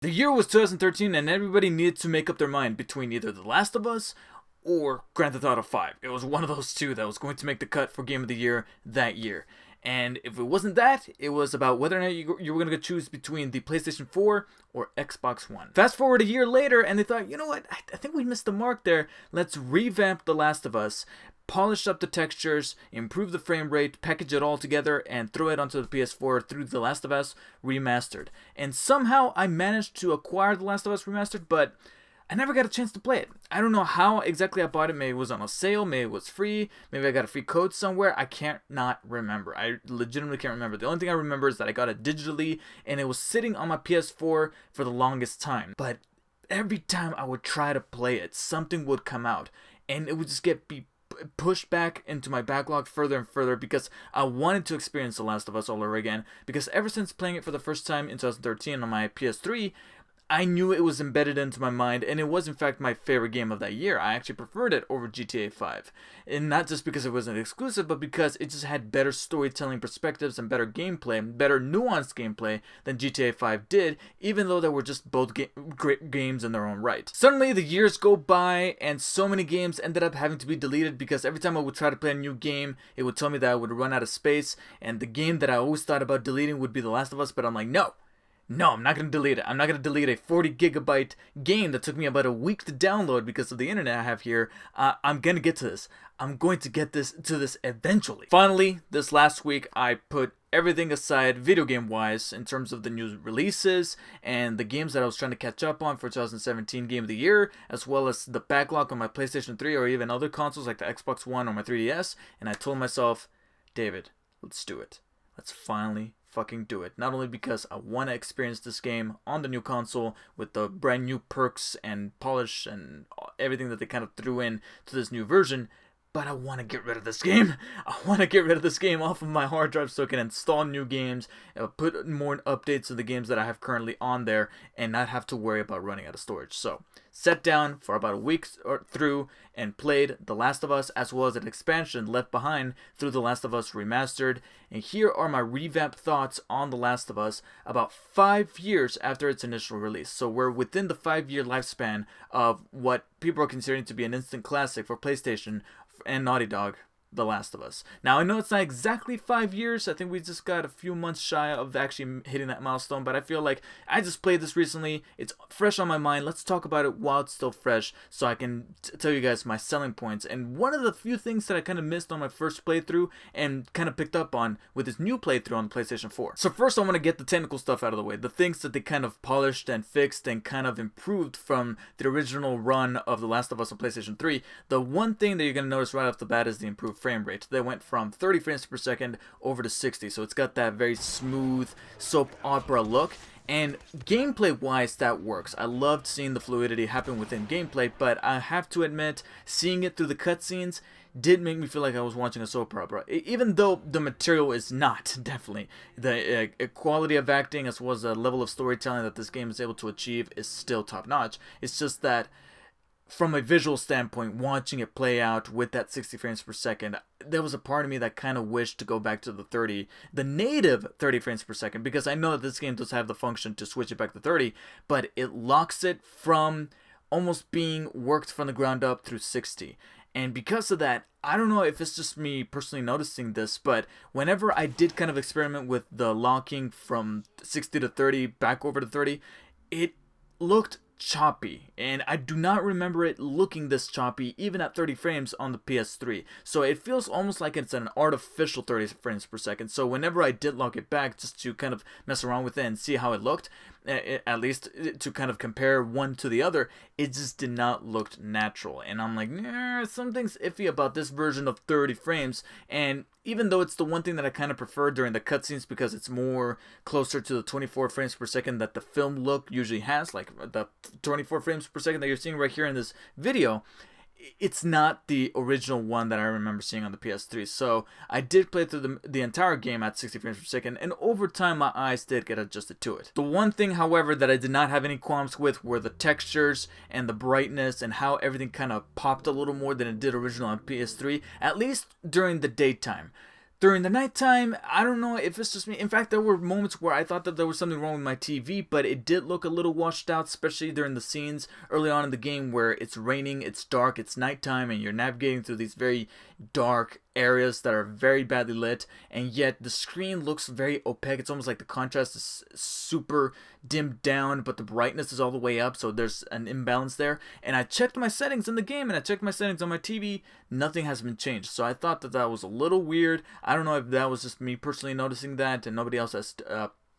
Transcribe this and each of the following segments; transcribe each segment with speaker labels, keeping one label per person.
Speaker 1: The year was 2013 and everybody needed to make up their mind between either The Last of Us or Grand Theft Auto 5. It was one of those two that was going to make the cut for Game of the Year that year. And if it wasn't that, it was about whether or not you were going to choose between the PlayStation 4 or Xbox One. Fast forward a year later, and they thought, you know what, I think we missed the mark there. Let's revamp The Last of Us, polish up the textures, improve the frame rate, package it all together, and throw it onto the PS4 through The Last of Us Remastered. And somehow I managed to acquire The Last of Us Remastered, but I never got a chance to play it. I don't know how exactly I bought it. Maybe it was on a sale, maybe it was free, maybe I got a free code somewhere. I can't not remember. I legitimately can't remember. The only thing I remember is that I got it digitally and it was sitting on my PS4 for the longest time. But every time I would try to play it, something would come out and it would just be pushed back into my backlog further and further because I wanted to experience The Last of Us all over again. Because ever since playing it for the first time in 2013 on my PS3, I knew it was embedded into my mind, and it was in fact my favorite game of that year. I actually preferred it over GTA 5. And not just because it wasn't exclusive, but because it just had better storytelling perspectives and better gameplay, better nuanced gameplay than GTA 5 did, even though they were just both great games in their own right. Suddenly, the years go by, and so many games ended up having to be deleted because every time I would try to play a new game, it would tell me that I would run out of space, and the game that I always thought about deleting would be The Last of Us, but I'm like, no, I'm not going to delete it. I'm not going to delete a 40 gigabyte game that took me about a week to download because of the internet I have here. I'm going to get to this. I'm going to get to this eventually. Finally, this last week, I put everything aside video game wise in terms of the new releases and the games that I was trying to catch up on for 2017 Game of the Year, as well as the backlog on my PlayStation 3 or even other consoles like the Xbox One or my 3DS. And I told myself, David, let's do it. Let's finally fucking do it. Not only because I want to experience this game on the new console with the brand new perks and polish and everything that they kind of threw in to this new version, but I want to get rid of this game. I want to get rid of this game off of my hard drive so I can install new games, put more updates to the games that I have currently on there, and not have to worry about running out of storage. So, sat down for about a week or through and played The Last of Us, as well as an expansion Left Behind through The Last of Us Remastered. And here are my revamped thoughts on The Last of Us about 5 years after its initial release. So we're within the 5-year lifespan of what people are considering to be an instant classic for PlayStation and Naughty Dog, The Last of Us. Now, I know it's not exactly 5 years. I think we just got a few months shy of actually hitting that milestone, but I feel like I just played this recently. It's fresh on my mind. Let's talk about it while it's still fresh so I can tell you guys my selling points. And one of the few things that I kind of missed on my first playthrough and kind of picked up on with this new playthrough on the PlayStation 4. So first I want to get the technical stuff out of the way. The things that they kind of polished and fixed and kind of improved from the original run of The Last of Us on PlayStation 3. The one thing that you're going to notice right off the bat is the improved frame rate. They went from 30 frames per second over to 60, so it's got that very smooth soap opera look. And gameplay wise, that works. I loved seeing the fluidity happen within gameplay, but I have to admit, seeing it through the cutscenes did make me feel like I was watching a soap opera, even though the material is not. Definitely the quality of acting as well as the level of storytelling that this game is able to achieve is still top notch. It's just that from a visual standpoint, watching it play out with that 60 frames per second, there was a part of me that kind of wished to go back to the native 30 frames per second, because I know that this game does have the function to switch it back to 30, but it locks it from almost being worked from the ground up through 60. And because of that, I don't know if it's just me personally noticing this, but whenever I did kind of experiment with the locking from 60 to 30 back over to 30, it looked choppy, and I do not remember it looking this choppy even at 30 frames on the PS3. So it feels almost like it's an artificial 30 frames per second. So whenever I did lock it back just to kind of mess around with it and see how it looked, at least to kind of compare one to the other, it just did not look natural. And I'm like, nah, something's iffy about this version of 30 frames. And even though it's the one thing that I kind of prefer during the cutscenes because it's more closer to the 24 frames per second that the film look usually has, like the 24 frames per second that you're seeing right here in this video, it's not the original one that I remember seeing on the PS3. So I did play through the entire game at 60 frames per second, and over time my eyes did get adjusted to it. The one thing, however, that I did not have any qualms with were the textures and the brightness and how everything kind of popped a little more than it did originally on PS3, at least during the daytime. During the nighttime, I don't know if it's just me. In fact, there were moments where I thought that there was something wrong with my TV, but it did look a little washed out, especially during the scenes early on in the game where it's raining, it's dark, it's nighttime, and you're navigating through these very dark areas that are very badly lit, and yet the screen looks very opaque. It's almost like the contrast is super dimmed down, but the brightness is all the way up, so there's an imbalance there. And I checked my settings in the game, and I checked my settings on my TV. Nothing has been changed, so I thought that that was a little weird. I don't know if that was just me personally noticing that, and nobody else has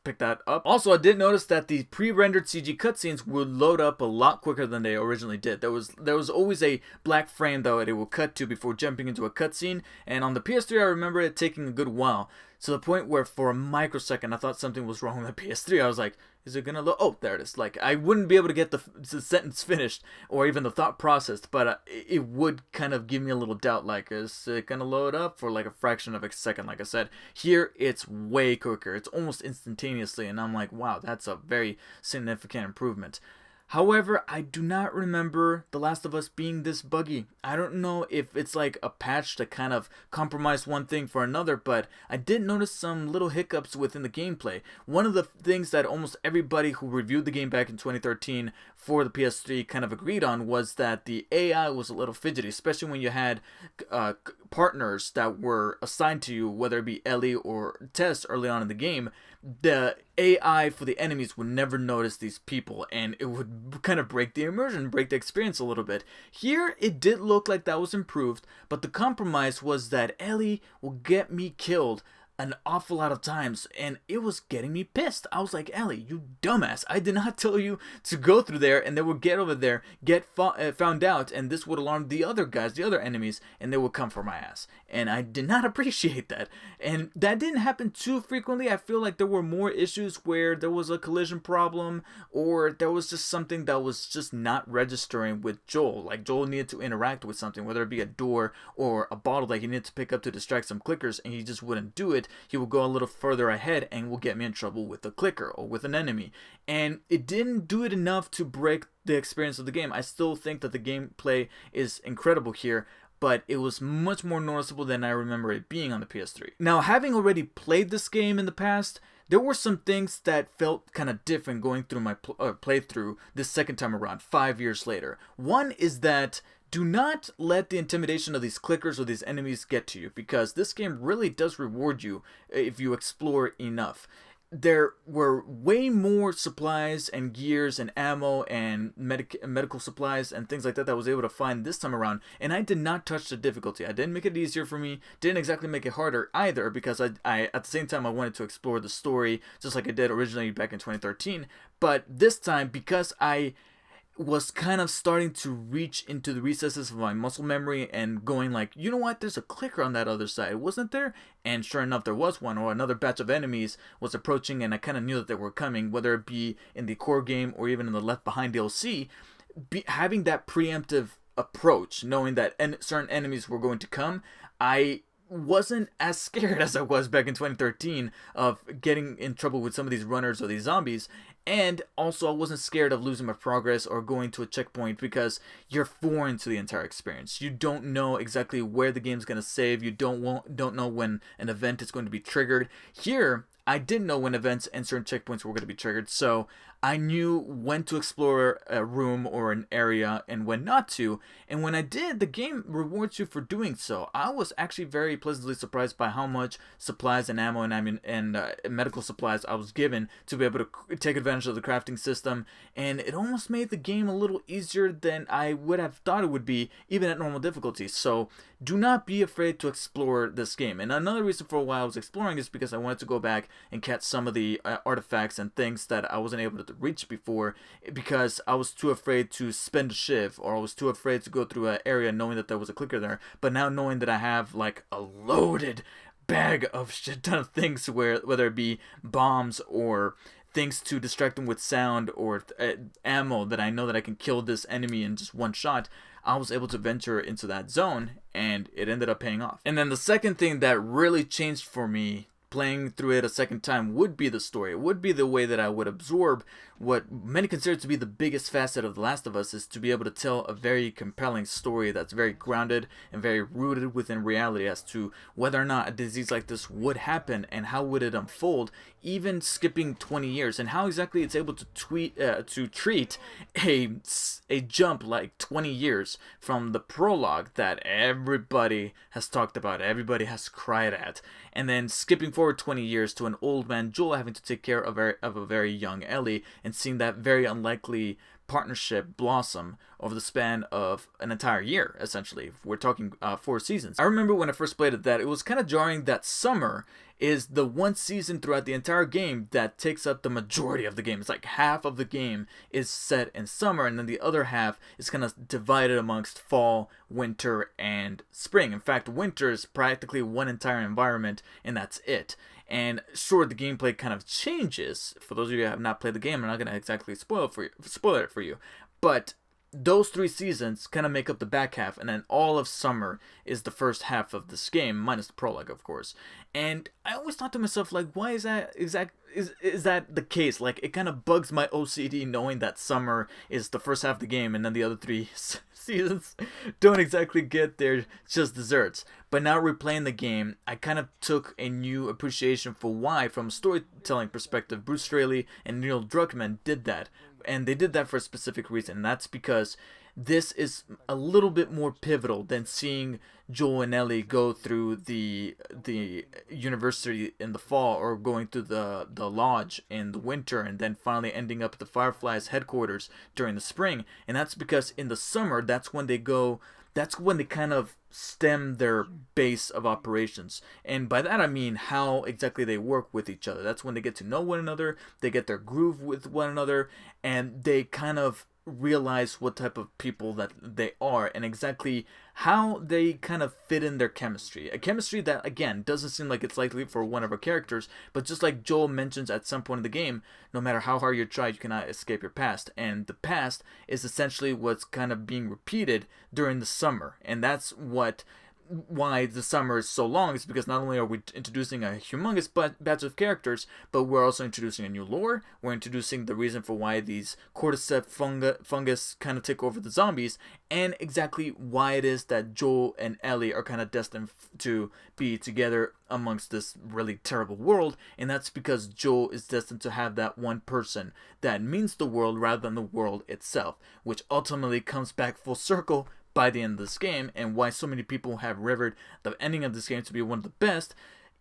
Speaker 1: pick that up. Also, I did notice that the pre-rendered CG cutscenes would load up a lot quicker than they originally did. There was always a black frame though that it would cut to before jumping into a cutscene, and on the PS3 I remember it taking a good while, to the point where for a microsecond I thought something was wrong with the PS3. I was like, is it gonna load? Oh, there it is. Like, I wouldn't be able to get the sentence finished or even the thought processed, but it would kind of give me a little doubt, like, is it gonna load up for like a fraction of a second? Like I said, here it's way quicker. It's almost instantaneously, and I'm like, wow, that's a very significant improvement. However, I do not remember The Last of Us being this buggy. I don't know if it's like a patch that kind of compromised one thing for another, but I did notice some little hiccups within the gameplay. One of the things that almost everybody who reviewed the game back in 2013 for the PS3 kind of agreed on was that the AI was a little fidgety, especially when you had partners that were assigned to you, whether it be Ellie or Tess early on in the game. The AI for the enemies would never notice these people, and it would kind of break the immersion, break the experience a little bit. Here, it did look like that was improved, but the compromise was that Ellie will get me killed an awful lot of times, and it was getting me pissed. I was like, Ellie, you dumbass, I did not tell you to go through there, and they would get over there, get found out, and this would alarm the other guys, the other enemies, and they would come for my ass. And I did not appreciate that. And that didn't happen too frequently. I feel like there were more issues where there was a collision problem, or there was just something that was just not registering with Joel. Like, Joel needed to interact with something, whether it be a door or a bottle that he needed to pick up to distract some clickers, and he just wouldn't do it. He will go a little further ahead and will get me in trouble with a clicker or with an enemy. And it didn't do it enough to break the experience of the game. I still think that the gameplay is incredible here, but it was much more noticeable than I remember it being on the PS3. Now, having already played this game in the past, there were some things that felt kind of different going through my playthrough this second time around, 5 years later. One is that do not let the intimidation of these clickers or these enemies get to you, because this game really does reward you if you explore enough. There were way more supplies and gears and ammo and medical supplies and things like that I was able to find this time around, and I did not touch the difficulty. I didn't make it easier for me, didn't exactly make it harder either, because I at the same time I wanted to explore the story just like I did originally back in 2013, but this time, because I was kind of starting to reach into the recesses of my muscle memory and going like, you know what, there's a clicker on that other side, wasn't there? And sure enough, there was one, or another batch of enemies was approaching, and I kind of knew that they were coming, whether it be in the core game or even in the Left Behind DLC. Having that preemptive approach, knowing that certain enemies were going to come, I wasn't as scared as I was back in 2013 of getting in trouble with some of these runners or these zombies. And also, I wasn't scared of losing my progress or going to a checkpoint, because you're foreign to the entire experience. You don't know exactly where the game's going to save. You don't know when an event is going to be triggered. Here, I did know when events and certain checkpoints were going to be triggered, so I knew when to explore a room or an area and when not to, and when I did, the game rewards you for doing so. I was actually very pleasantly surprised by how much supplies and ammo and medical supplies I was given to be able to take advantage of the crafting system, and it almost made the game a little easier than I would have thought it would be, even at normal difficulty. So do not be afraid to explore this game. And another reason for why I was exploring is because I wanted to go back and catch some of the artifacts and things that I wasn't able to reach before, because I was too afraid to spend a shiv, or I was too afraid to go through an area knowing that there was a clicker there. But now knowing that I have like a loaded bag of shit ton of things, whether it be bombs or things to distract them with sound or ammo that I know that I can kill this enemy in just one shot, I was able to venture into that zone, and it ended up paying off. And then the second thing that really changed for me playing through it a second time would be the story. It would be the way that I would absorb what many consider to be the biggest facet of The Last of Us, is to be able to tell a very compelling story that's very grounded and very rooted within reality as to whether or not a disease like this would happen and how would it unfold, even skipping 20 years, and how exactly it's able to treat a jump like 20 years from the prologue that everybody has talked about, everybody has cried at, and then skipping forward 20 years to an old man Joel having to take care of a very young Ellie, and seeing that very unlikely partnership blossom over the span of an entire year, essentially. We're talking 4 seasons. I remember when I first played it that it was kind of jarring that summer is the one season throughout the entire game that takes up the majority of the game. It's like half of the game is set in summer, and then the other half is kind of divided amongst fall, winter, and spring. In fact, winter is practically one entire environment, and that's it. And sure, the gameplay kind of changes. For those of you who have not played the game, I'm not going to exactly spoil it for you. But those 3 seasons kind of make up the back half, and then all of summer is the first half of this game, minus the prologue, of course. And I always thought to myself, like, why is that is that the case? Like, it kind of bugs my OCD knowing that summer is the first half of the game, and then the other 3 seasons don't exactly get there, just desserts. But now replaying the game, I kind of took a new appreciation for why, from a storytelling perspective, Bruce Straley and Neil Druckmann did that. And they did that for a specific reason, and that's because this is a little bit more pivotal than seeing Joel and Ellie go through the university in the fall, or going through the lodge in the winter, and then finally ending up at the Fireflies headquarters during the spring. And that's because in the summer, that's when they kind of stem their base of operations. And by that I mean how exactly they work with each other. That's when they get to know one another, they get their groove with one another, and they kind of realize what type of people that they are, and exactly how they kind of fit in their chemistry. A chemistry that, again, doesn't seem like it's likely for one of our characters, but just like Joel mentions at some point in the game, no matter how hard you try, you cannot escape your past. And the past is essentially what's kind of being repeated during the summer. And that's why the summer is so long, is because not only are we introducing a humongous batch of characters, but we're also introducing a new lore. We're introducing the reason for why these cordyceps fungus kind of take over the zombies, and exactly why it is that Joel and Ellie are kind of destined to be together amongst this really terrible world. And that's because Joel is destined to have that one person that means the world rather than the world itself, which ultimately comes back full circle by the end of this game, and why so many people have revered the ending of this game to be one of the best,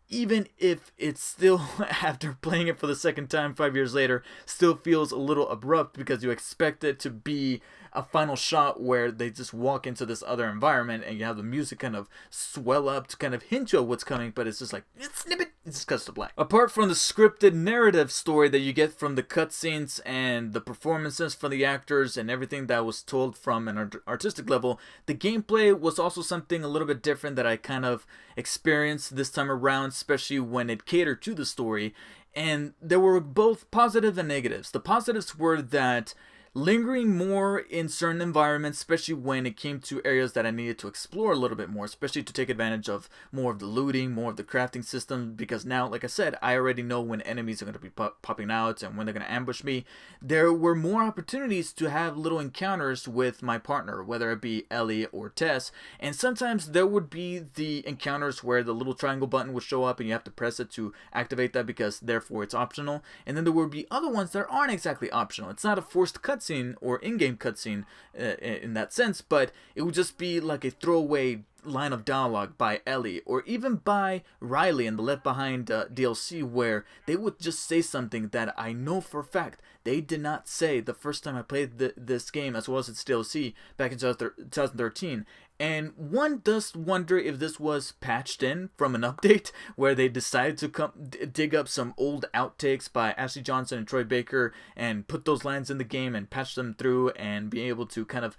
Speaker 1: even if it's still, after playing it for the second time 5 years later, still feels a little abrupt, because you expect it to be a final shot where they just walk into this other environment and you have the music kind of swell up to kind of hint you at what's coming, but it's just like, snip it, it just cuts to black. Apart from the scripted narrative story that you get from the cutscenes and the performances from the actors and everything that was told from an artistic level, the gameplay was also something a little bit different that I kind of experienced this time around, especially when it catered to the story. And there were both positive and negatives. The positives were that lingering more in certain environments, especially when it came to areas that I needed to explore a little bit more, especially to take advantage of more of the looting, more of the crafting system, because now, like I said, I already know when enemies are going to be popping out and when they're going to ambush me. There were more opportunities to have little encounters with my partner, whether it be Ellie or Tess, and sometimes there would be the encounters where the little triangle button would show up and you have to press it to activate that, because therefore it's optional. And then there would be other ones that aren't exactly optional. It's not a forced cutscene or in-game cutscene in that sense, but it would just be like a throwaway line of dialogue by Ellie, or even by Riley in the Left Behind DLC, where they would just say something that I know for a fact they did not say the first time I played this game, as well as its DLC back in 2013. And one does wonder if this was patched in from an update where they decided to dig up some old outtakes by Ashley Johnson and Troy Baker and put those lines in the game and patch them through and be able to kind of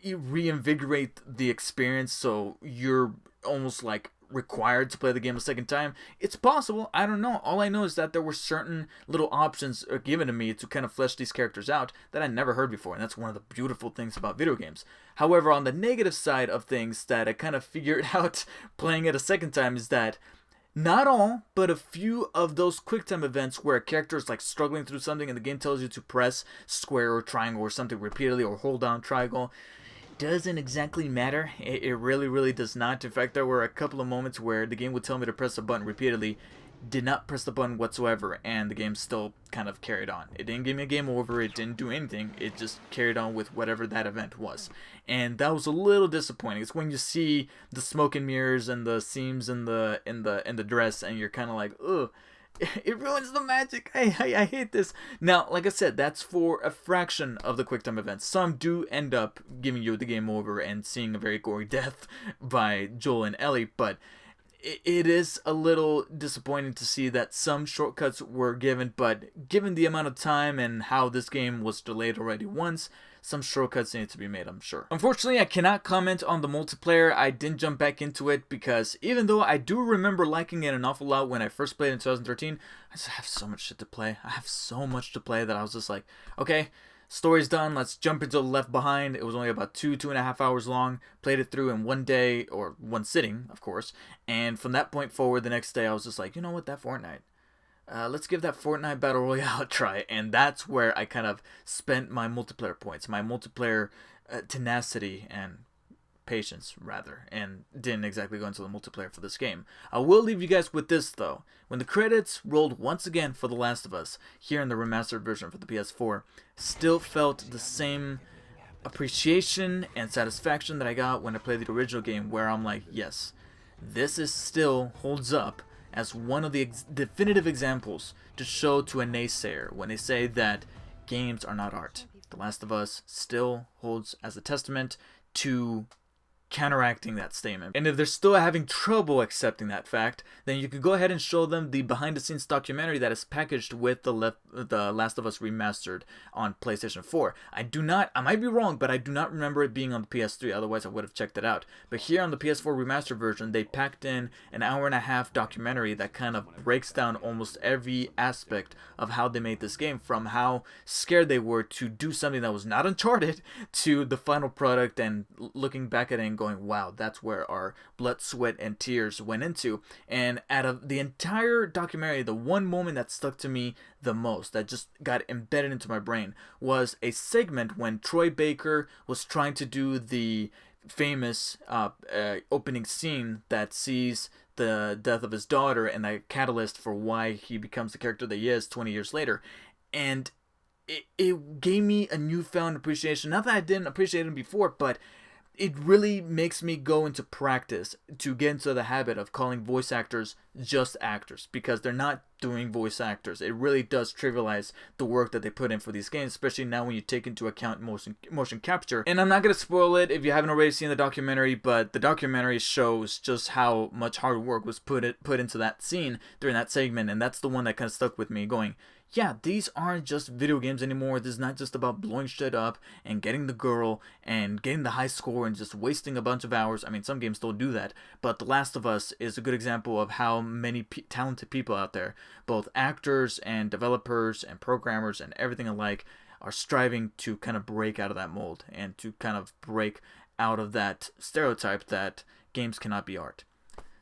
Speaker 1: reinvigorate the experience, so you're almost like required to play the game a second time. It's possible. I don't know. All I know is that there were certain little options given to me to kind of flesh these characters out that I never heard before, and that's one of the beautiful things about video games. However, on the negative side of things that I kind of figured out playing it a second time is that Not all, but a few of those QuickTime events where a character is like struggling through something and the game tells you to press square or triangle or something repeatedly or hold down triangle doesn't exactly matter. It really does not. In fact, there were a couple of moments where the game would tell me to press a button repeatedly, did not press the button whatsoever, and the game still kind of carried on. It didn't give me a game over, it didn't do anything, it just carried on with whatever that event was. And that was a little disappointing. It's when you see the smoke and mirrors and the seams in the dress and you're kind of like, ugh. It ruins the magic. I hate this. Now, like I said, that's for a fraction of the QuickTime events. Some do end up giving you the game over and seeing a very gory death by Joel and Ellie, but it is a little disappointing to see that some shortcuts were given, but given the amount of time and how this game was delayed already once, some shortcuts need to be made, I'm sure. Unfortunately, I cannot comment on the multiplayer. I didn't jump back into it because even though I do remember liking it an awful lot when I first played in 2013, I just have so much shit to play. I have so much to play that I was just like, okay, story's done, let's jump into Left Behind. It was only about 2.5 hours long. Played it through in one day, or one sitting, of course. And from that point forward, the next day, I was just like, you know what, that Fortnite. Let's give that Fortnite Battle Royale a try. And that's where I kind of spent my multiplayer points, my multiplayer tenacity and patience, rather, and didn't exactly go into the multiplayer for this game. I will leave you guys with this, though. When the credits rolled once again for The Last of Us, here in the remastered version for the PS4, still felt the same appreciation and satisfaction that I got when I played the original game, where I'm like, yes, this is still holds up as one of the definitive examples to show to a naysayer when they say that games are not art. The Last of Us still holds as a testament to counteracting that statement. And if they're still having trouble accepting that fact, then you can go ahead and show them the behind-the-scenes documentary that is packaged with the Last of Us Remastered on PlayStation 4. I might be wrong, but I do not remember it being on the PS3, otherwise I would have checked it out. But here on the PS4 Remastered version, they packed in an hour-and-a-half documentary that kind of breaks down almost every aspect of how they made this game, from how scared they were to do something that was not Uncharted, to the final product, and looking back at it and going, wow, that's where our blood, sweat, and tears went into. And out of the entire documentary, the one moment that stuck to me the most, that just got embedded into my brain, was a segment when Troy Baker was trying to do the famous opening scene that sees the death of his daughter and the catalyst for why he becomes the character that he is 20 years later. And it gave me a newfound appreciation. Not that I didn't appreciate him before, but it really makes me go into practice to get into the habit of calling voice actors just actors, because they're not doing voice actors. It really does trivialize the work that they put in for these games, especially now when you take into account motion capture. And I'm not going to spoil it if you haven't already seen the documentary, but the documentary shows just how much hard work was put into that scene during that segment, and that's the one that kind of stuck with me, going, yeah, these aren't just video games anymore. This is not just about blowing shit up and getting the girl and getting the high score and just wasting a bunch of hours. I mean, some games still do that, but The Last of Us is a good example of how many talented people out there, both actors and developers and programmers and everything alike, are striving to kind of break out of that mold and to kind of break out of that stereotype that games cannot be art.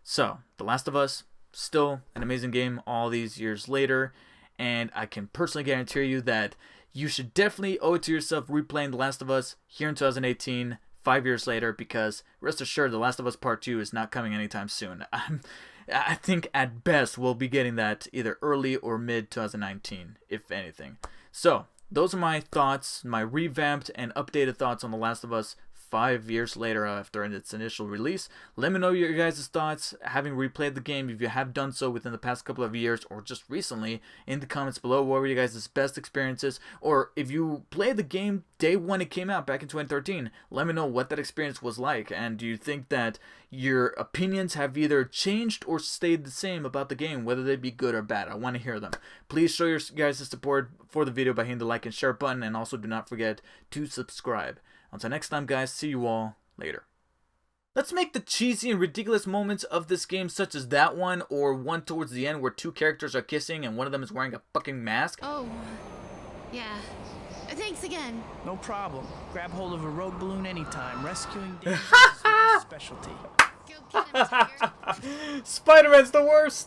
Speaker 1: So, The Last of Us, still an amazing game all these years later. And I can personally guarantee you that you should definitely owe it to yourself replaying The Last of Us here in 2018, 5 years later, because rest assured, The Last of Us Part 2 is not coming anytime soon. I think at best we'll be getting that either early or mid 2019, if anything. So, those are my thoughts, my revamped and updated thoughts on The Last of Us 5 years later after its initial release. Let me know your guys' thoughts, having replayed the game, if you have done so within the past couple of years or just recently, in the comments below. What were you guys' best experiences? Or if you played the game day one it came out back in 2013, let me know what that experience was like. And do you think that your opinions have either changed or stayed the same about the game, whether they be good or bad? I want to hear them. Please show your guys' support for the video by hitting the like and share button, and also do not forget to subscribe. Until next time, guys, see you all later. Let's make the cheesy and ridiculous moments of this game, such as that one, or one towards the end where two characters are kissing and one of them is wearing a fucking mask.
Speaker 2: Oh, yeah. Thanks again.
Speaker 3: No problem. Grab hold of a rogue balloon anytime. Rescuing dangerous is my specialty.
Speaker 2: Go get him, Tiger.
Speaker 1: Spider-Man's the worst!